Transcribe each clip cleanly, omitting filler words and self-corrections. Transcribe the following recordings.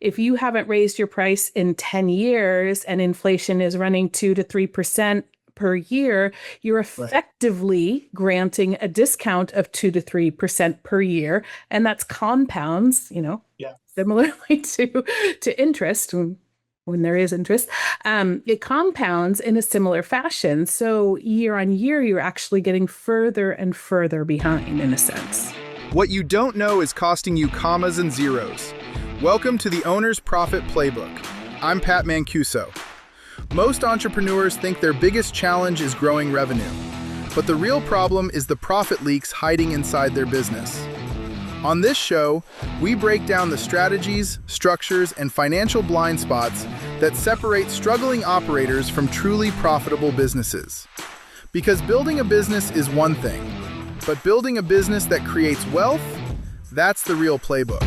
If you haven't raised your price in 10 years and inflation is running 2 to 3% per year, you're Right. effectively granting a discount of 2 to 3% per year. And that's compounds, Yeah. similarly to interest when there is interest. It compounds in a similar fashion. So year on year, you're actually getting further and further behind in a sense. What you don't know is costing you commas and zeros. Welcome to the Owner's Profit Playbook. I'm Pat Mancuso. Most entrepreneurs think their biggest challenge is growing revenue, but the real problem is the profit leaks hiding inside their business. On this show, we break down the strategies, structures, and financial blind spots that separate struggling operators from truly profitable businesses. Because building a business is one thing, but building a business that creates wealth, that's the real playbook.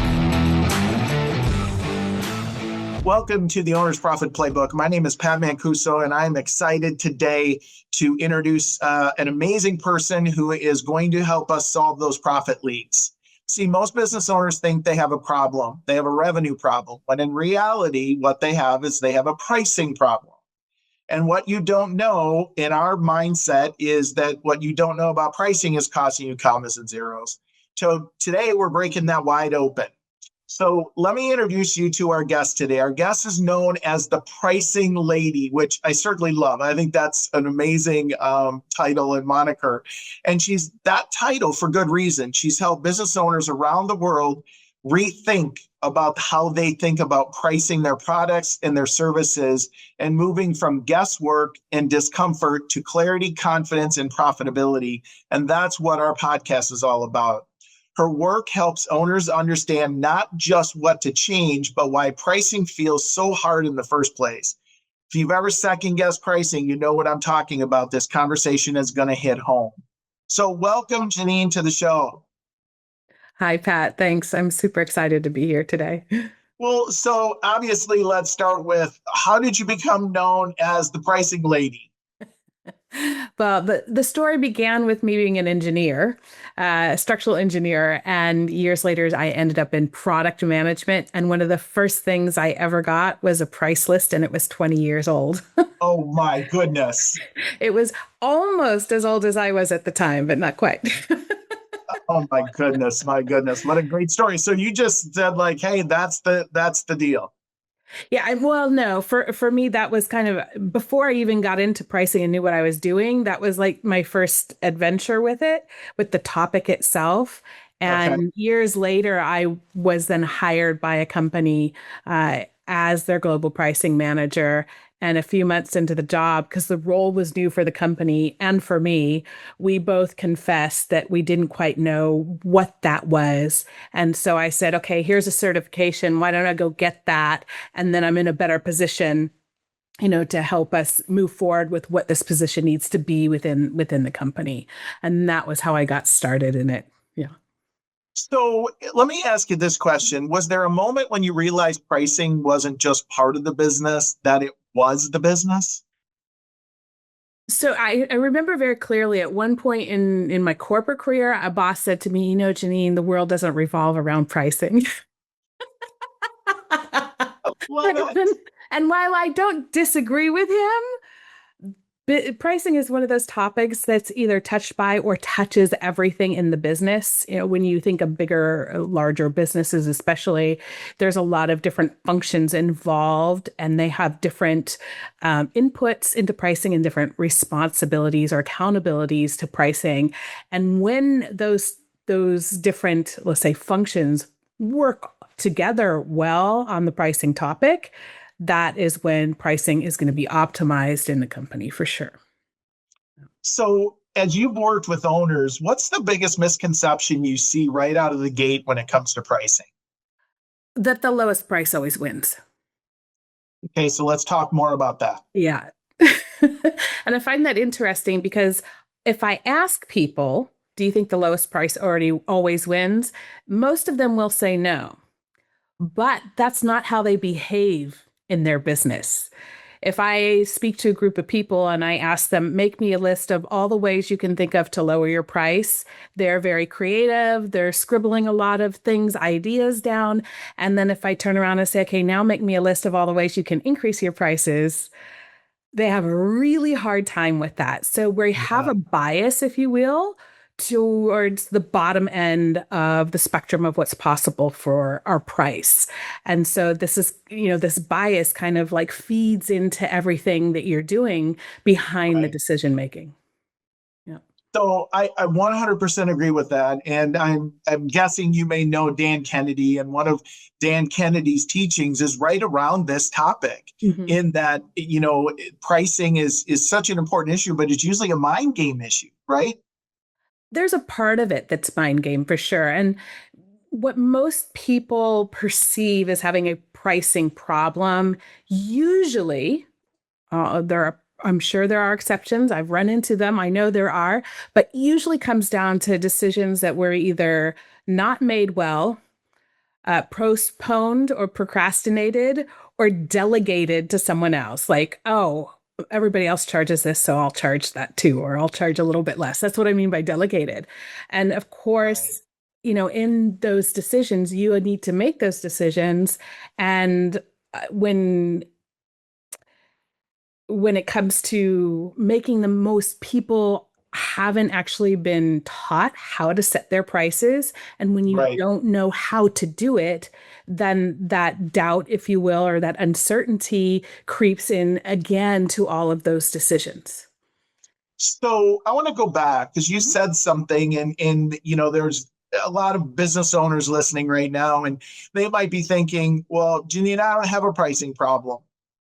Welcome to the Owner's Profit Playbook. My name is Pat Mancuso, and I'm excited today to introduce an amazing person who is going to help us solve those profit leaks. See, most business owners think they have a problem. They have a revenue problem, when in reality, what they have is they have a pricing problem. And what you don't know in our mindset is that what you don't know about pricing is costing you commas and zeros. So today we're breaking that wide open. So let me introduce you to our guest today. Our guest is known as the Pricing Lady, which I certainly love. I think that's an amazing title and moniker. And she's that title for good reason. She's helped business owners around the world rethink about how they think about pricing their products and their services and moving from guesswork and discomfort to clarity, confidence, and profitability. And that's what our podcast is all about. Her work helps owners understand not just what to change, but why pricing feels so hard in the first place. If you've ever second-guessed pricing, you know what I'm talking about. This conversation is going to hit home. So welcome, Janene, to the show. Hi, Pat. Thanks. I'm super excited to be here today. Well, so obviously, let's start with, how did you become known as the Pricing Lady? Well, the story began with me being an engineer, structural engineer, and years later, I ended up in product management. And one of the first things I ever got was a price list, and it was 20 years old. Oh, my goodness. It was almost as old as I was at the time, but not quite. Oh, my goodness. My goodness. What a great story. So you just said, like, hey, that's the deal. Yeah, well, no, for me, that was kind of before I even got into pricing and knew what I was doing. That was like my first adventure with it, with the topic itself. Okay. And years later, I was then hired by a company as their global pricing manager. And a few months into the job, because the role was new for the company and for me, we both confessed that we didn't quite know what that was. And so I said, okay, here's a certification. Why don't I go get that? And then I'm in a better position, to help us move forward with what this position needs to be within the company. And that was how I got started in it. Yeah. So let me ask you this question. Was there a moment when you realized pricing wasn't just part of the business, that it was the business? So I remember very clearly at one point in my corporate career, a boss said to me, Janene, the world doesn't revolve around pricing. Love it. And while I don't disagree with him, pricing is one of those topics that's either touched by or touches everything in the business. When you think of bigger, larger businesses, especially, there's a lot of different functions involved, and they have different inputs into pricing and different responsibilities or accountabilities to pricing. And when those different, let's say, functions work together well on the pricing topic, that is when pricing is going to be optimized in the company for sure. So as you've worked with owners, what's the biggest misconception you see right out of the gate when it comes to pricing? That the lowest price always wins. Okay, so let's talk more about that. Yeah. And I find that interesting because if I ask people, do you think the lowest price already always wins? Most of them will say no. But that's not how they behave in their business. if I speak to a group of people and I ask them, make me a list of all the ways you can think of to lower your price, they're very creative. They're scribbling a lot of things, ideas down. And then if I turn around and say, okay, now make me a list of all the ways you can increase your prices, they have a really hard time with that. So we have Yeah. a bias, if you will, towards the bottom end of the spectrum of what's possible for our price. And so this is, this bias kind of like feeds into everything that you're doing behind the Right. decision making. Yeah. So I 100% agree with that. And I'm guessing you may know Dan Kennedy, and one of Dan Kennedy's teachings is right around this topic, Mhm. in that, pricing is such an important issue, but it's usually a mind game issue, right? There's a part of it that's mind game for sure. And what most people perceive as having a pricing problem, usually, I'm sure there are exceptions. I've run into them. I know there are, but usually comes down to decisions that were either not made well, postponed or procrastinated, or delegated to someone else. Like, oh, everybody else charges this, so I'll charge that too, or I'll charge a little bit less. That's what I mean by delegated. And of Right. course, in those decisions, you need to make those decisions. And when it comes to making the most, people haven't actually been taught how to set their prices. And when you Right. don't know how to do it, then that doubt, if you will, or that uncertainty creeps in again to all of those decisions. So I want to go back because you said something, and there's a lot of business owners listening right now, and they might be thinking, well, Janine, I don't have a pricing problem.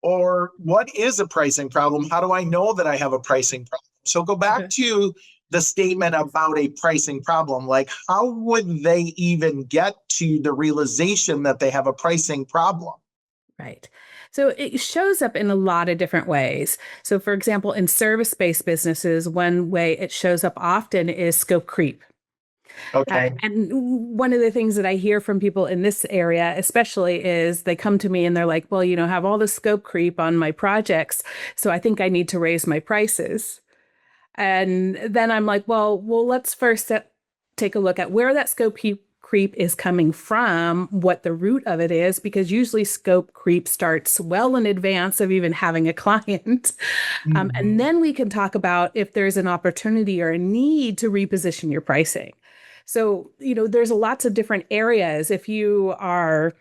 Or what is a pricing problem? How do I know that I have a pricing problem? So go back Okay. to the statement about a pricing problem. Like, how would they even get to the realization that they have a pricing problem? Right. So it shows up in a lot of different ways. So, for example, in service-based businesses, one way it shows up often is scope creep. Okay. And one of the things that I hear from people in this area, especially, is they come to me and they're like, well, have all the scope creep on my projects, so I think I need to raise my prices. And then I'm like, well, let's first take a look at where that creep is coming from, what the root of it is, because usually scope creep starts well in advance of even having a client. And Mhm. then we can talk about if there's an opportunity or a need to reposition your pricing. So, there's lots of different areas. If you are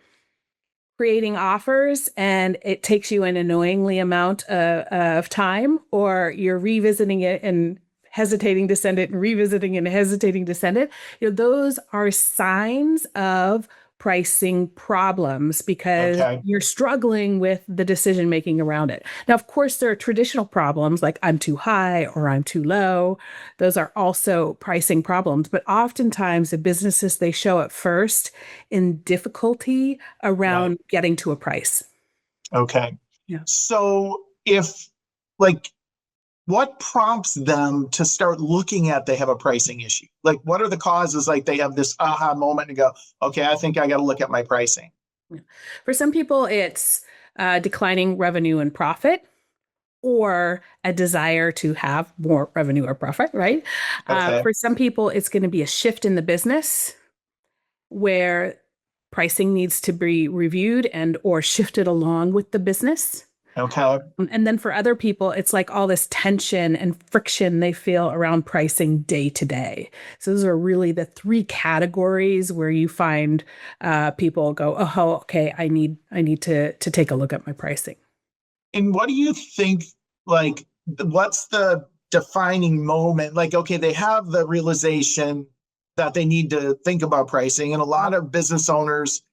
creating offers and it takes you an annoyingly amount of time, or you're revisiting it and hesitating to send it and revisiting and hesitating to send it, those are signs of pricing problems because Okay. you're struggling with the decision making around it. Now, of course, there are traditional problems like I'm too high or I'm too low. Those are also pricing problems, but oftentimes the businesses, they show up first in difficulty Right. around getting to a price. Okay. Yeah. So if, like, what prompts them to start looking at they have a pricing issue? Like, what are the causes? Like, they have this aha moment and go, okay, I think I got to look at my pricing. Yeah. For some people, it's declining revenue and profit, or a desire to have more revenue or profit, right? Okay. For some people, it's going to be a shift in the business where pricing needs to be reviewed and or shifted along with the business. Okay. And then for other people, it's like all this tension and friction they feel around pricing day to day. So those are really the three categories where you find people go, oh, okay, I need to take a look at my pricing. And what do you think, like, what's the defining moment? Like, okay, they have the realization that they need to think about pricing, and a lot of business owners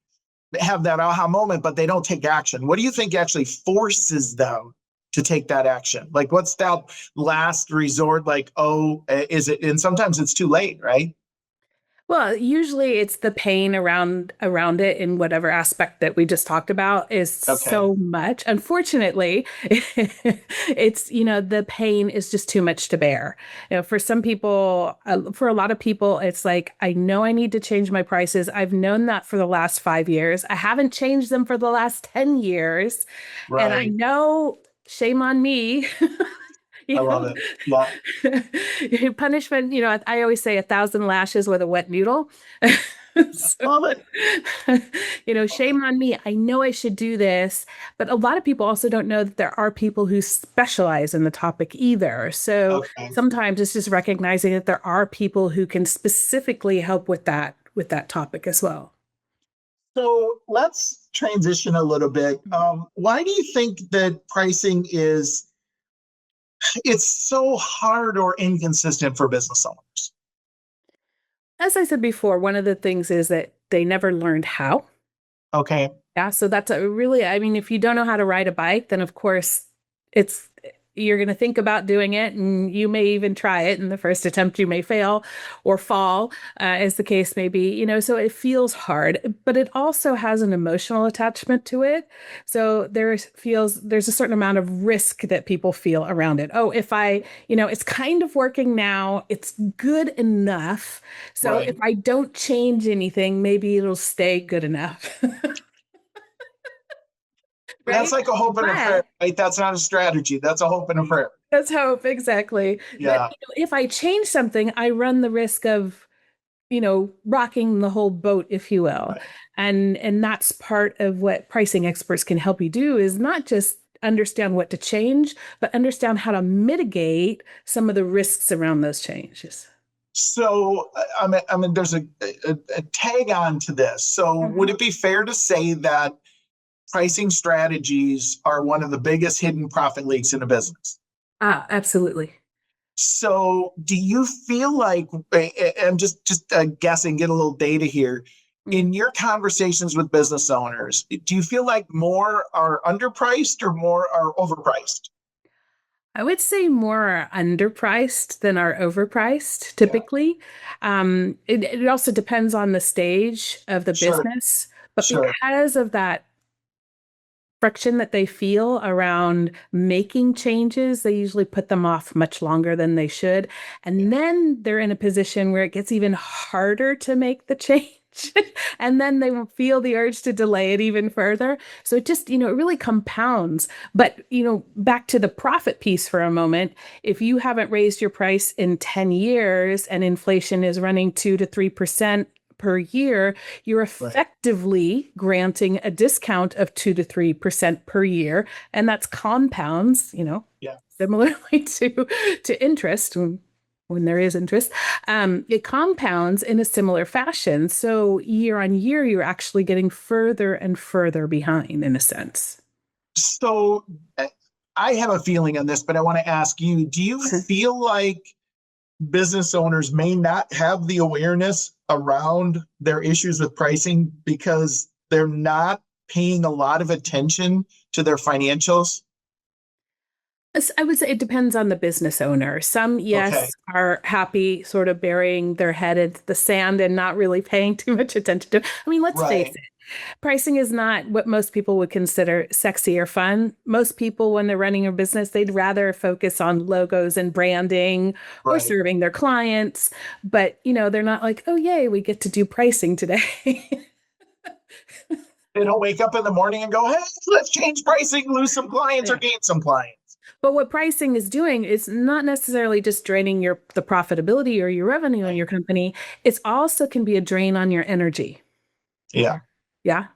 have that aha moment, but they don't take action. What do you think actually forces them to take that action? Like, what's that last resort? Like, oh, is it? And sometimes it's too late, right? Well, usually it's the pain around it in whatever aspect that we just talked about is Okay. so much. Unfortunately, it's, the pain is just too much to bear. For some people, for a lot of people, it's like, I know I need to change my prices. I've known that for the last 5 years. I haven't changed them for the last 10 years. And I Right. know shame on me. I love it. Yeah. Punishment, I always say 1,000 lashes with a wet noodle. So, Love it. shame on me. I know I should do this, but a lot of people also don't know that there are people who specialize in the topic either. So Okay. sometimes it's just recognizing that there are people who can specifically help with that topic as well. So let's transition a little bit. Why do you think that pricing it's so hard or inconsistent for business owners? As I said before, one of the things is that they never learned how. Okay. Yeah, so that's a really, I mean, if you don't know how to ride a bike, then of course it's you're going to think about doing it, and you may even try it. In the first attempt, you may fail or fall, as the case may be. So it feels hard, but it also has an emotional attachment to it. So there's a certain amount of risk that people feel around it. Oh, if it's kind of working now, it's good enough. So Right. if I don't change anything, maybe it'll stay good enough. That's Right? like a hope and a prayer, But right? That's not a strategy. That's a hope and a prayer. let's hope, exactly. But Yeah. if I change something, I run the risk of, rocking the whole boat, if you will. Right. And that's part of what pricing experts can help you do, is not just understand what to change, but understand how to mitigate some of the risks around those changes. So, I mean, there's a tag on to this. So, would Mhm. it be fair to say that pricing strategies are one of the biggest hidden profit leaks in a business? Ah, absolutely. So, do you feel like, I'm just guessing, get a little data here. Mhm. In your conversations with business owners, do you feel like more are underpriced or more are overpriced? I would say more are underpriced than are overpriced Yeah, typically. It also depends on the stage of the sure, business, but sure. because of that friction that they feel around making changes, they usually put them off much longer than they should. Yeah. And then they're in a position where it gets even harder to make the change. And then they will feel the urge to delay it even further. So it just, it really compounds. But, back to the profit piece for a moment, if you haven't raised your price in 10 years and inflation is running 2 to 3% per year, you're Right. effectively granting a discount of 2 to 3% per year. And that's compounds, Yeah. similarly to interest when there is interest. It compounds in a similar fashion. So year on year, you're actually getting further and further behind in a sense. So, I have a feeling on this, but I want to ask you, do you feel like business owners may not have the awareness around their issues with pricing because they're not paying a lot of attention to their financials? I would say it depends on the business owner. Some, Okay. yes, are happy sort of burying their head into the sand and not really paying too much attention to it. I mean, let's face Right. it, pricing is not what most people would consider sexy or fun. Most people, when they're running a business, they'd rather focus on logos and branding or Right. serving their clients. But, they're not like, oh, yay, we get to do pricing today. They don't wake up in the morning and go, hey, let's change pricing, lose some clients or Yeah. gain some clients. But what pricing is doing is not necessarily just draining the profitability or your revenue in Right. your company. It's also can be a drain on your energy. Yeah. Yeah.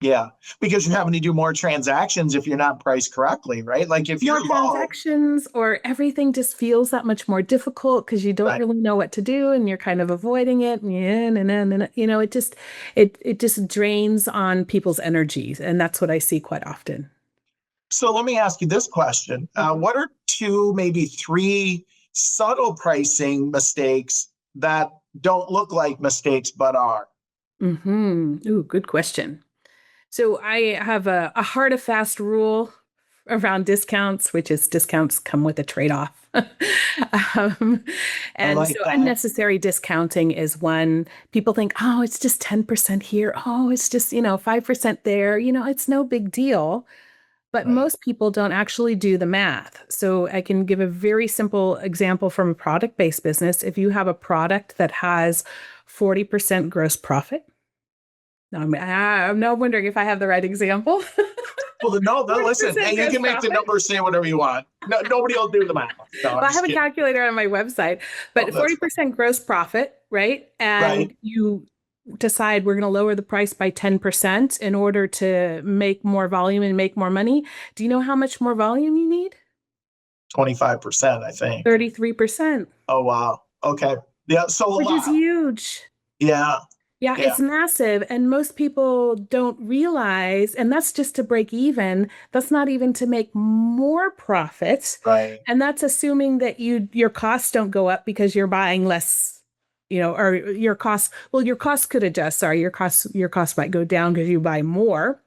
Yeah. Because you're having to do more transactions if you're not priced correctly, right? Like if More you're low, transactions, or everything just feels that much more difficult because you don't right? really know what to do and you're kind of avoiding it. And it just drains on people's energies. And that's what I see quite often. So let me ask you this question. Mhm. What are two, maybe three subtle pricing mistakes that don't look like mistakes but are? Ooh, good question. So I have a hard and fast rule around discounts, which is discounts come with a trade-off. um, I and so like that. unnecessary discounting is one. People think, oh, it's just 10% here. Oh, it's just, 5% there. It's no big deal. But Right. most people don't actually do the math. So I can give a very simple example from a product-based business. If you have a product that has 40% gross profit, now I'm now wondering if I have the right example. Well, no, listen, 40% hey, you gross can make the profit. numbers say whatever you want. No, nobody will do the math. No, Well, I'm I have just a kidding. calculator on my website, Oh, but that's 40% gross profit, right? right. And you decide we're going to lower the price by 10% in order to make more volume and make more money. Do you know how much more volume you need? 25%, I think. 33%, Oh, wow. Okay. Yeah. So a which is lot. huge. Yeah. Yeah, Yeah. it's massive. And most people don't realize, and that's just to break even. That's not even to make more profits. Right. And that's assuming that your costs don't go up because you're buying less, or your costs, well, your costs could adjust. Sorry, your costs might go down because you buy more,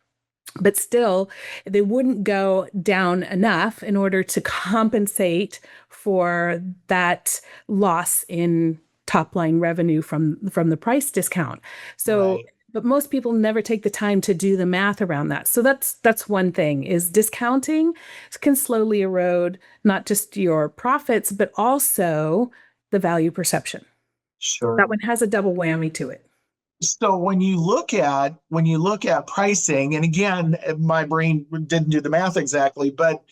but still they wouldn't go down enough in order to compensate for that loss in top line revenue from the price discount. So Right. but most people never take the time to do the math around that. So that's one thing, is discounting can slowly erode not just your profits but also the value perception. That Sure. one has a double whammy to it. So when you look at pricing, and again, my brain didn't do the math exactly, but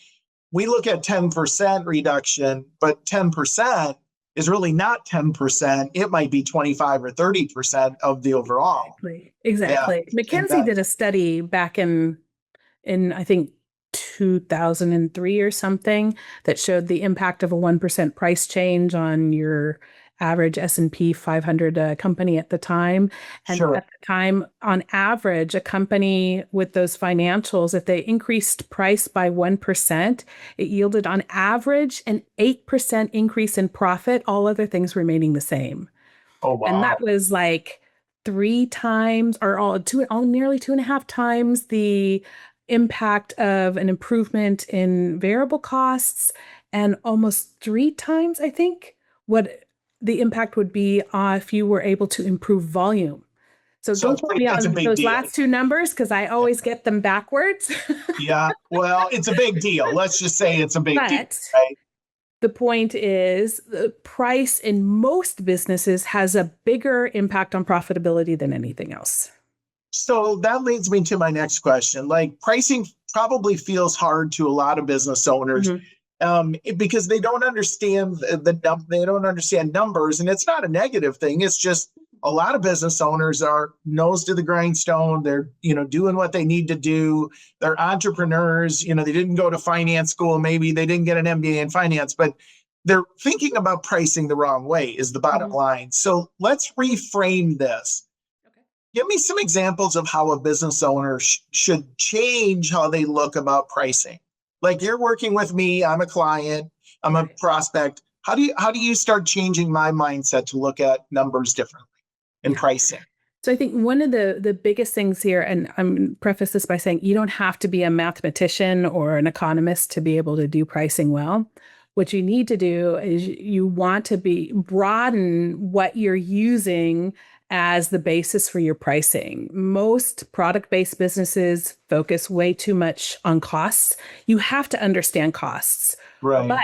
we look at 10% reduction, but 10% is really not 10%. It might be 25 or 30% of the overall. Yeah. Exactly. And McKinsey that, did a study back in I think 2003 or something that showed the impact of a 1% price change on your average S&P 500 company at the time. And sure. at the time, on average, a company with those financials, if they increased price by 1%, it yielded on average an 8% increase in profit, all other things remaining the same. Oh, And wow. that was like 3 times or nearly 2.5 times the impact of an improvement in variable costs, and almost 3 times, I think, what the impact would be if you were able to improve volume. So So don't quote me it's a on big those deal. last two numbers because I Yeah. always get them backwards. Yeah. Well, it's a big deal. Let's just say it's a big deal, But right? the point is, the price in most businesses has a bigger impact on profitability than anything else. So that leads me to my next question. Like, pricing probably feels hard to a lot of business owners, Mhm. because they don't understand they don't understand numbers, and it's not a negative thing. It's just a lot of business owners are nose to the grindstone. They're doing what they need to do. They're entrepreneurs. They didn't go to finance school. Maybe they didn't get an MBA in finance, but they're thinking about pricing the wrong way. Is the bottom Mhm. line. So let's reframe this. Okay. Give me some examples of how a business owner should change how they look about pricing. Like, you're working with me, I'm a client, I'm a Right. prospect. How do you start changing my mindset to look at numbers differently in Yeah. pricing? So I think one of the biggest things here, and I'm preface this by saying you don't have to be a mathematician or an economist to be able to do pricing well. What you need to do is you want to broaden what you're using as the basis for your pricing. Most product-based businesses focus way too much on costs. You have to understand costs. But Right.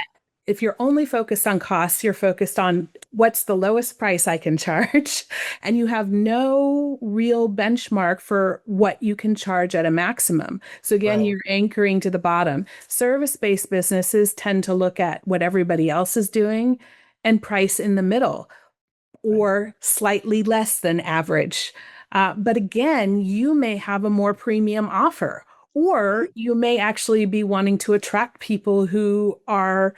if you're only focused on costs, you're focused on what's the lowest price I can charge, and you have no real benchmark for what you can charge at a maximum. So again, Right. you're anchoring to the bottom. Service-based businesses tend to look at what everybody else is doing and price in the middle Right. or slightly less than average. But again, you may have a more premium offer, or you may actually be wanting to attract people who are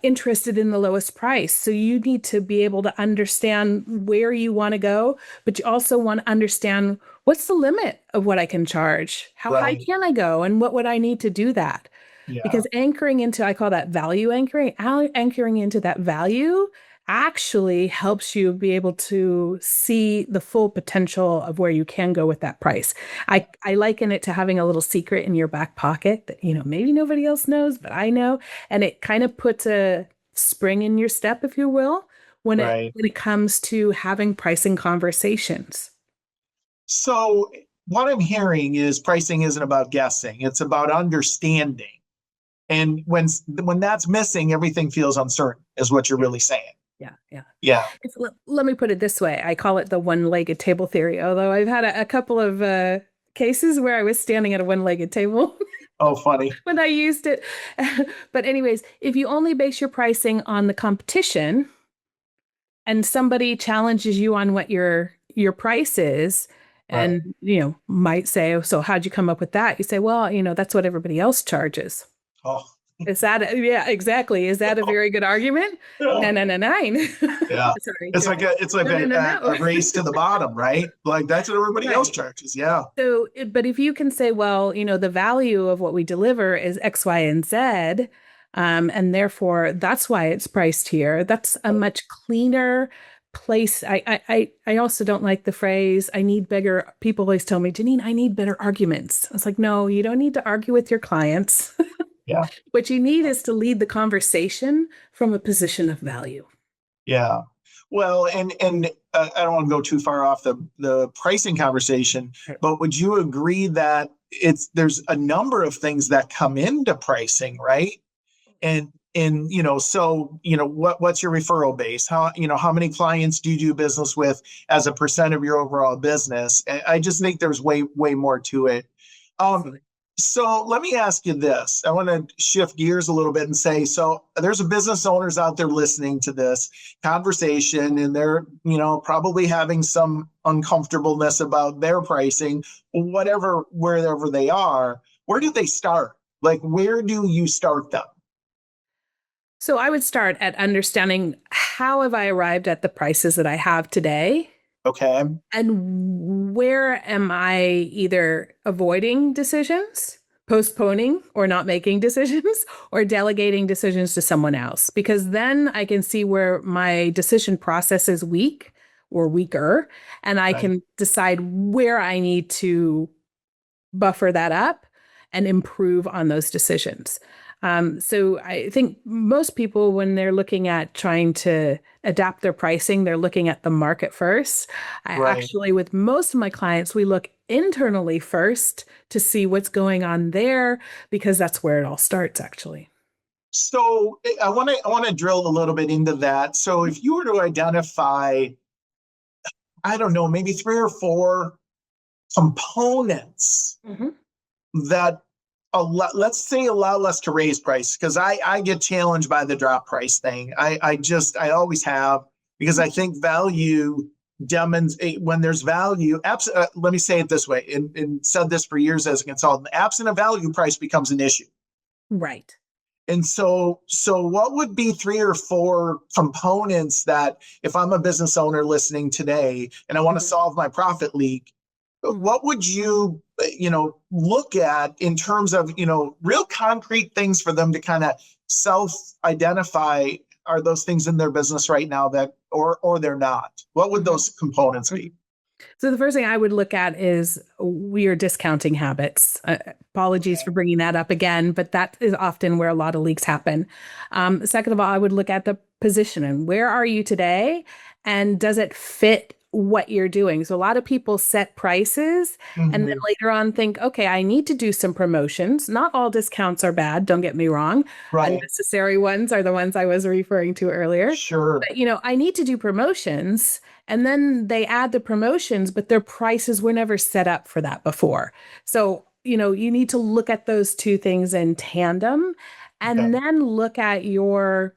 interested in the lowest price. So you need to be able to understand where you want to go, but you also want to understand what's the limit of what I can charge? How high Right. can I go? And what would I need to do that? Yeah. Because anchoring into, I call that value anchoring, anchoring into that value actually helps you be able to see the full potential of where you can go with that price. I liken it to having a little secret in your back pocket that, maybe nobody else knows, but I know. And it kind of puts a spring in your step, if you will, when it Right. when it comes to having pricing conversations. So what I'm hearing is pricing isn't about guessing. It's about understanding. And when that's missing, everything feels uncertain, is what you're really saying. Yeah, yeah. Yeah. Let me put it this way. I call it the one-legged table theory, although I've had a couple of cases where I was standing at a one-legged table. Oh, funny. when I used it. But anyways, if you only base your pricing on the competition and somebody challenges you on what your price is, Right. and might say, "Oh, so how'd you come up with that?" You say, "Well, that's what everybody else charges." Oh, Is that yeah, exactly. Is that a very good argument? No, yeah. no, no, nine. Yeah. Sorry, It's like joking. a, No, no, no, a no. race to the bottom, right? Like that's what everybody else Right. charges. Yeah. So, but if you can say, well, the value of what we deliver is X, Y, and Z, and therefore that's why it's priced here. That's a much cleaner place. I also don't like the phrase, I need bigger. People always tell me, Janine, I need better arguments. It's like, no, you don't need to argue with your clients. Yeah. What you need is to lead the conversation from a position of value. Yeah. Well, and I don't want to go too far off the pricing conversation, but would you agree that there's a number of things that come into pricing, right? And so what's your referral base? How many clients do you do business with as a percent of your overall business? I just think there's way more to it. Um, so let me ask you this. I want to shift gears a little bit and say, so there's a business owners out there listening to this conversation, and they're, probably having some uncomfortableness about their pricing, wherever they are. Where do they start? Like, where do you start them? So I would start at understanding, how have I arrived at the prices that I have today? Okay. And where am I either avoiding decisions, postponing or not making decisions, or delegating decisions to someone else? Because then I can see where my decision process is weak or weaker, and I Right. can decide where I need to buffer that up and improve on those decisions. So I think most people, when they're looking at trying to adapt their pricing, they're looking at the market first. I Right. actually, with most of my clients, we look internally first to see what's going on there, because that's where it all starts, actually. So I want to drill a little bit into that. So if you were to identify, I don't know, maybe three or four components Mhm. that let's say allow us to raise price, because I get challenged by the drop price thing. I always have, because I think value demonstrate when there's value. Let me say it this way, and said this for years as a consultant: absent of value, price becomes an issue. Right. And so what would be three or four components that, if I'm a business owner listening today and I want to solve my profit leak, what would you, look at in terms of, real concrete things for them to kind of self-identify? Are those things in their business right now that, or they're not? What would those components be? So the first thing I would look at is your discounting habits. Apologies for bringing that up again, but that is often where a lot of leaks happen. Second of all, I would look at the positioning. Where are you today? And does it fit what you're doing? So a lot of people set prices and then Mhm. later on think, okay, I need to do some promotions. Not all discounts are bad, don't get me wrong. Right. Unnecessary ones are the ones I was referring to earlier. Sure. But, I need to do promotions. And then they add the promotions, but their prices were never set up for that before. So, you need to look at those two things in tandem, Okay. and then look at your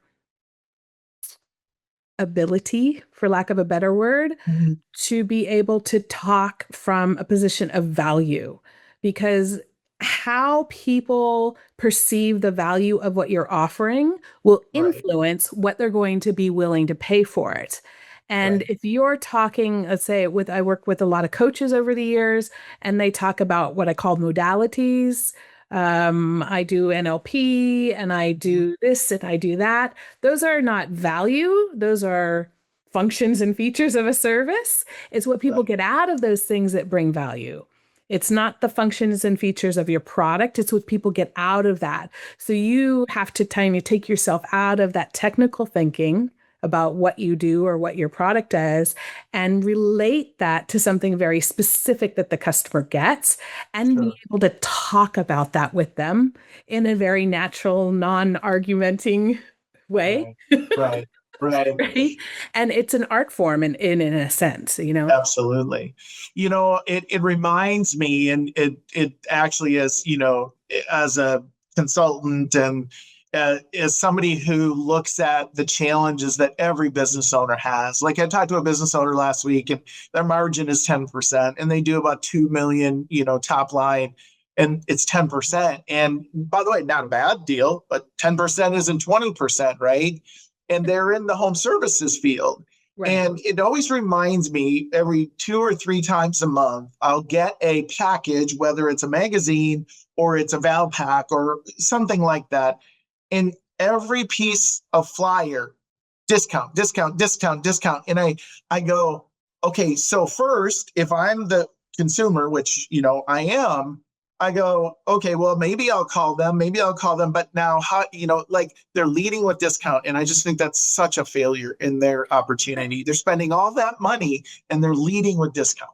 ability, for lack of a better word, Mhm. to be able to talk from a position of value. Because how people perceive the value of what you're offering will Right. influence what they're going to be willing to pay for it. And Right. if you're talking, let's say I work with a lot of coaches over the years, and they talk about what I call modalities. I do NLP and I do this and I do that. Those are not value. Those are functions and features of a service. It's what people Right. get out of those things that bring value. It's not the functions and features of your product. It's what people get out of that. So you have to take yourself out of that technical thinking about what you do or what your product does, and relate that to something very specific that the customer gets, and be Sure. able to talk about that with them in a very natural, non-argumenting way. Right. Right. Right. Right. And it's an art form in a sense. Absolutely. It reminds me, and it actually is, as a consultant and as somebody who looks at the challenges that every business owner has. Like I talked to a business owner last week, and their margin is 10%, and they do about 2 million, top line, and it's 10%. And by the way, not a bad deal, but 10% isn't 20%, right? And they're in the home services field. Right. And it always reminds me every 2 or 3 times a month, I'll get a package, whether it's a magazine or it's a Val pack or something like that. And every piece of flyer, discount, discount, discount, discount. And I go, okay, so first, if I'm the consumer, which, I am, I go, okay, well, maybe I'll call them. But now, how, like they're leading with discount. And I just think that's such a failure in their opportunity. They're spending all that money and they're leading with discount.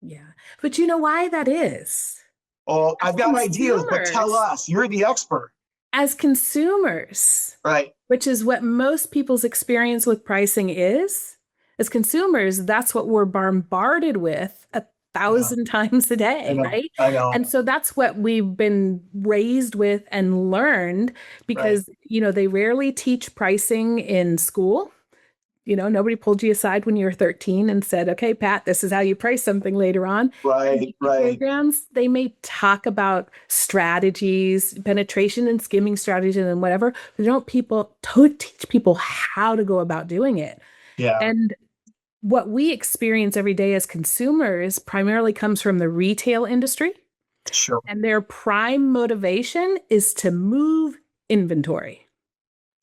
Yeah. But you know why that is? Oh, As I've got ideas, but tell consumers- us. You're the expert. As consumers, Right. which is what most people's experience with pricing is, as consumers, that's what we're bombarded with 1,000 times a day, right? I know. And so that's what we've been raised with and learned because, they rarely teach pricing in school. Nobody pulled you aside when you were 13 and said, okay, Pat, this is how you price something later on. Right. Programs, they may talk about strategies, penetration and skimming strategies and whatever, but they don't teach people how to go about doing it. Yeah. And what we experience every day as consumers primarily comes from the retail industry. Sure. And their prime motivation is to move inventory.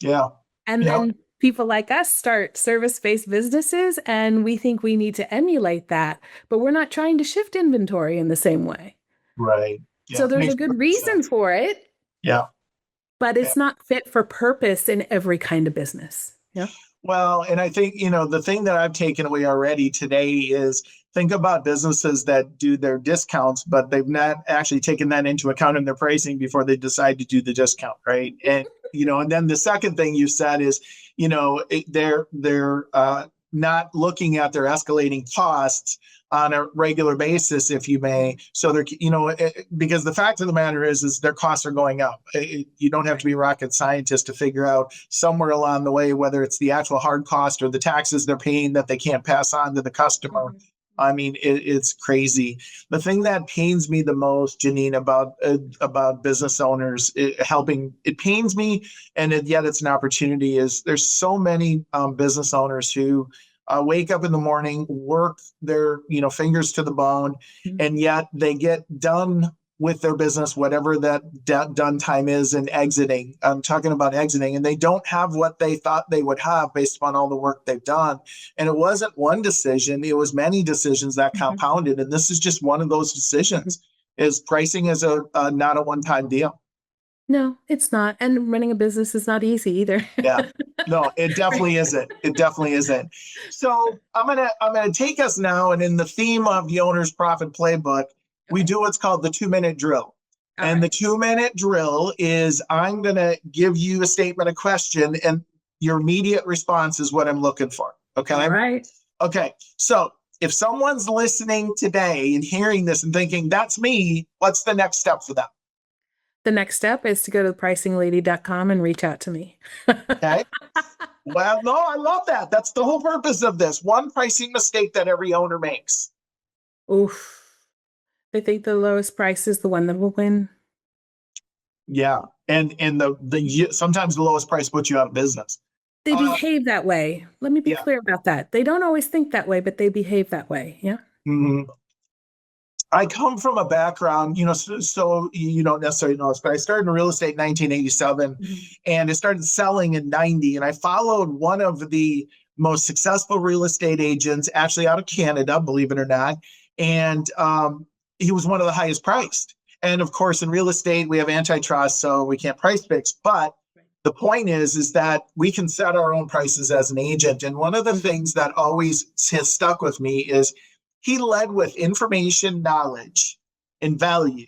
Yeah. And then people like us start service-based businesses and we think we need to emulate that, but we're not trying to shift inventory in the same way. Right. Yeah. So there's Makes a good perfect reason sense. for it, Yeah. but it's not fit for purpose in every kind of business. Yeah. Well, and I think, the thing that I've taken away already today is think about businesses that do their discounts, but they've not actually taken that into account in their pricing before they decide to do the discount, right? And, and then the second thing you said is, they're not looking at their escalating costs on a regular basis, if you may. So they're, because the fact of the matter is their costs are going up. You don't have to be a rocket scientist to figure out somewhere along the way, whether it's the actual hard cost or the taxes they're paying that they can't pass on to the customer. Mhm. I mean, it's crazy. The thing that pains me the most, Janene, about business owners it pains me, and yet it's an opportunity. Is there's so many business owners who wake up in the morning, work their fingers to the bone, and yet they get done with their business, whatever that done time is, and exiting. I'm talking about exiting, and they don't have what they thought they would have based upon all the work they've done. And it wasn't one decision; it was many decisions that compounded. And this is just one of those decisions. Is pricing is not a one-time deal. No, it's not. And running a business is not easy either. Yeah, no, it definitely isn't. It definitely isn't. So I'm gonna take us now, and in the theme of the Owner's Profit Playbook, we do what's called the 2-minute drill. And the 2-minute drill is I'm gonna give you a statement, a question, and your immediate response is what I'm looking for. Okay. All right. Okay. So if someone's listening today and hearing this and thinking that's me, what's the next step for them? The next step is to go to thepricinglady.com and reach out to me. Okay. Well, no, I love that. That's the whole purpose of this. One pricing mistake that every owner makes. Oof. They think the lowest price is the one that will win. Yeah. And the sometimes the lowest price puts you out of business. They behave that way. Let me be clear about that. They don't always think that way, but they behave that way. Yeah. Mm-hmm. I come from a background, so you don't necessarily know this, but I started in real estate in 1987 and I started selling in 90. And I followed one of the most successful real estate agents, actually out of Canada, believe it or not. And he was one of the highest priced. And of course, in real estate, we have antitrust, so we can't price fix. But the point is that we can set our own prices as an agent. And one of the things that always has stuck with me is he led with information, knowledge, and value.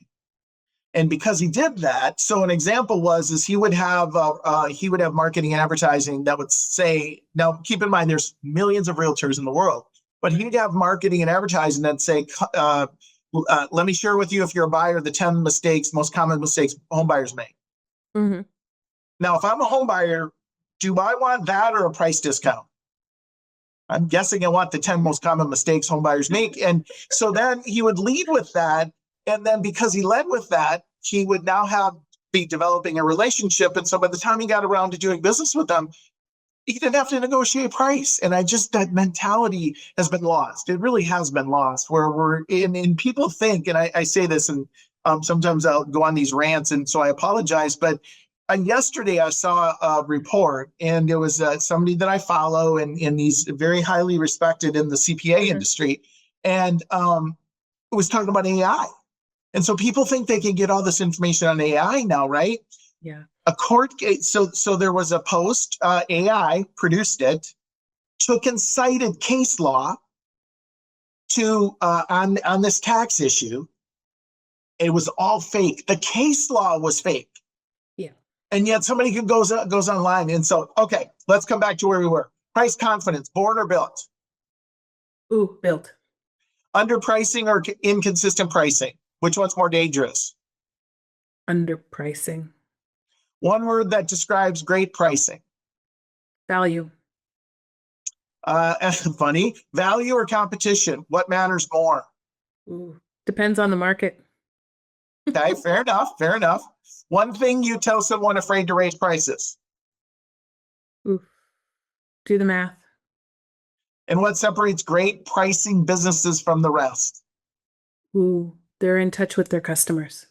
And because he did that, so an example is he would have marketing and advertising that would say, now keep in mind, there's millions of realtors in the world, but he'd have marketing and advertising that say, Let me share with you, if you're a buyer, the 10 most common mistakes home buyers make. Mm-hmm. Now, if I'm a home buyer, do I want that or a price discount? I'm guessing I want the 10 most common mistakes home buyers make. And so then he would lead with that. And then because he led with that, he would now be developing a relationship. And so by the time he got around to doing business with them, he didn't have to negotiate price. And that mentality has been lost. It really has been lost, where we're in people think, and I say this, and sometimes I'll go on these rants, and so I apologize, but yesterday I saw a report, and it was somebody that I follow, and he's very highly respected in the CPA industry, and it was talking about AI. And so people think they can get all this information on AI now, right? Yeah. A court case. So there was a post, AI produced it, took and cited case law to on this tax issue. It was all fake. The case law was fake. Yeah. And yet somebody goes online. And so, okay, let's come back to where we were. Price confidence, born or built? Ooh, built. Underpricing or inconsistent pricing? Which one's more dangerous? Underpricing. One word that describes great pricing. Value. Funny. Value or competition? What matters more? Ooh, depends on the market. Okay, fair enough. Fair enough. One thing you tell someone afraid to raise prices. Ooh, do the math. And what separates great pricing businesses from the rest? Ooh, they're in touch with their customers.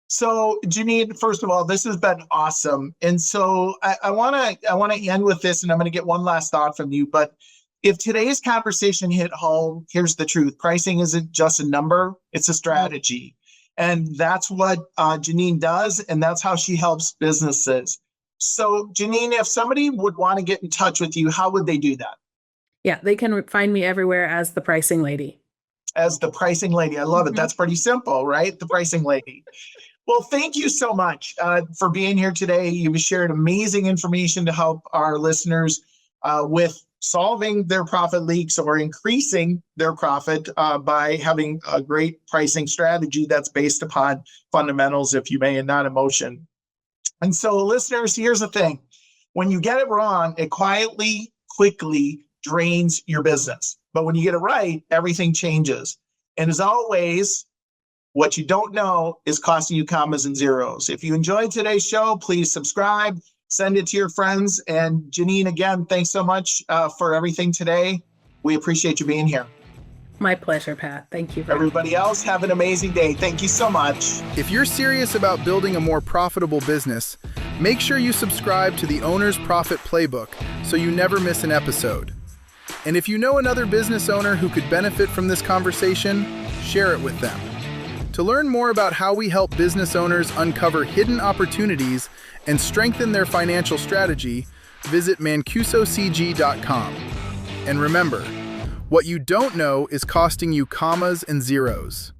So, Janene, first of all, this has been awesome. And so I want to end with this, and I'm going to get one last thought from you. But if today's conversation hit home, here's the truth. Pricing isn't just a number, it's a strategy. And that's what Janene does, and that's how she helps businesses. So, Janene, if somebody would want to get in touch with you, how would they do that? Yeah, they can find me everywhere as the pricing lady. As the pricing lady. I love it. That's pretty simple, right? The pricing lady. Well, thank you so much for being here today. You've shared amazing information to help our listeners with solving their profit leaks or increasing their profit by having a great pricing strategy that's based upon fundamentals, if you may, and not emotion. And so, listeners, here's the thing. When you get it wrong, it quickly drains your business. But when you get it right, everything changes. And as always, what you don't know is costing you commas and zeros. If you enjoyed today's show, please subscribe, send it to your friends. And Janene, again, thanks so much for everything today. We appreciate you being here. My pleasure, Pat. Thank you. Everybody else, have an amazing day. Thank you so much. If you're serious about building a more profitable business, make sure you subscribe to the Owner's Profit Playbook so you never miss an episode. And if you know another business owner who could benefit from this conversation, share it with them. To learn more about how we help business owners uncover hidden opportunities and strengthen their financial strategy, visit mancusocg.com. And remember, what you don't know is costing you commas and zeros.